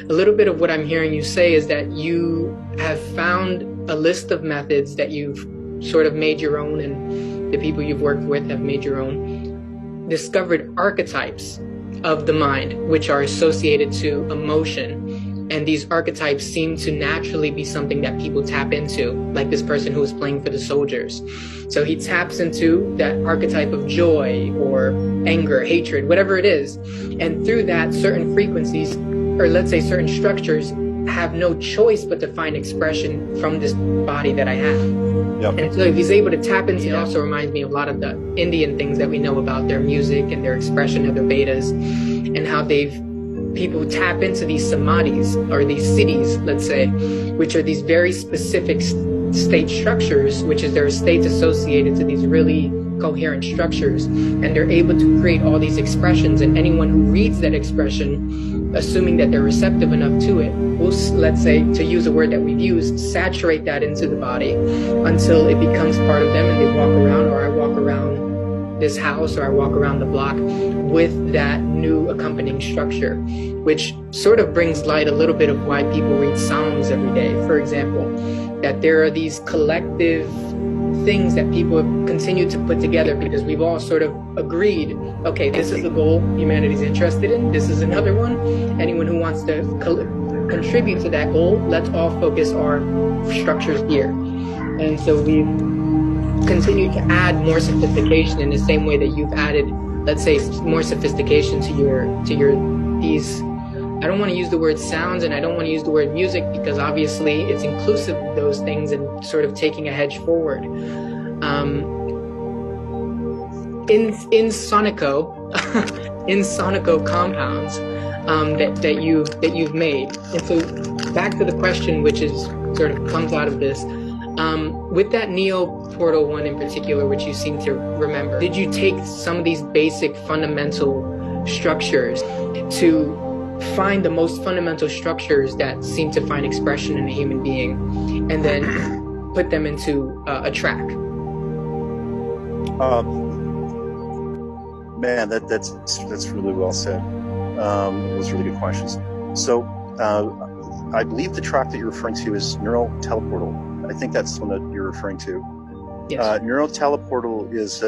A little bit of what I'm hearing you say is that you have found a list of methods that you've sort of made your own, and the people you've worked with have made your own, discovered archetypes of the mind, which are associated to emotion. And these archetypes seem to naturally be something that people tap into, like this person who was playing for the soldiers. So he taps into that archetype of joy or anger, hatred, whatever it is. And through that, certain frequencies, or let's say certain structures, have no choice but to find expression from this body that I have. Yep. And so if he's able to tap into, it also reminds me of a lot of the Indian things that we know about their music and their expression of the Vedas, and how people tap into these samadhis, or these cities, let's say, which are these very specific state structures, which is their states associated to these really coherent structures, and they're able to create all these expressions, and anyone who reads that expression, assuming that they're receptive enough to it, will, let's say, to use a word that we've used, saturate that into the body until it becomes part of them, and they walk around, or I walk around this house, or I walk around the block with that new accompanying structure, which sort of brings light a little bit of why people read Psalms every day, for example, that there are these collective things that people have continued to put together because we've all sort of agreed, okay, this is the goal humanity's interested in, this is another one, anyone who wants to contribute to that goal, let's all focus our structures here. And so we've continued to add more sophistication in the same way that you've added, let's say, more sophistication to your these, I don't want to use the word sounds, and I don't want to use the word music, because obviously it's inclusive of those things and sort of taking a hedge forward. In Sonico, in Sonico compounds that you've made. And so back to the question, which is sort of comes out of this. With that Neo Portal one in particular, which you seem to remember, did you take some of these basic fundamental structures to find the most fundamental structures that seem to find expression in a human being, and then put them into a track? Man, that's really well said. Those are really good questions. So I believe the track that you're referring to is Neural Teleportal. I think that's the one that you're referring to. Yes. Neural Teleportal is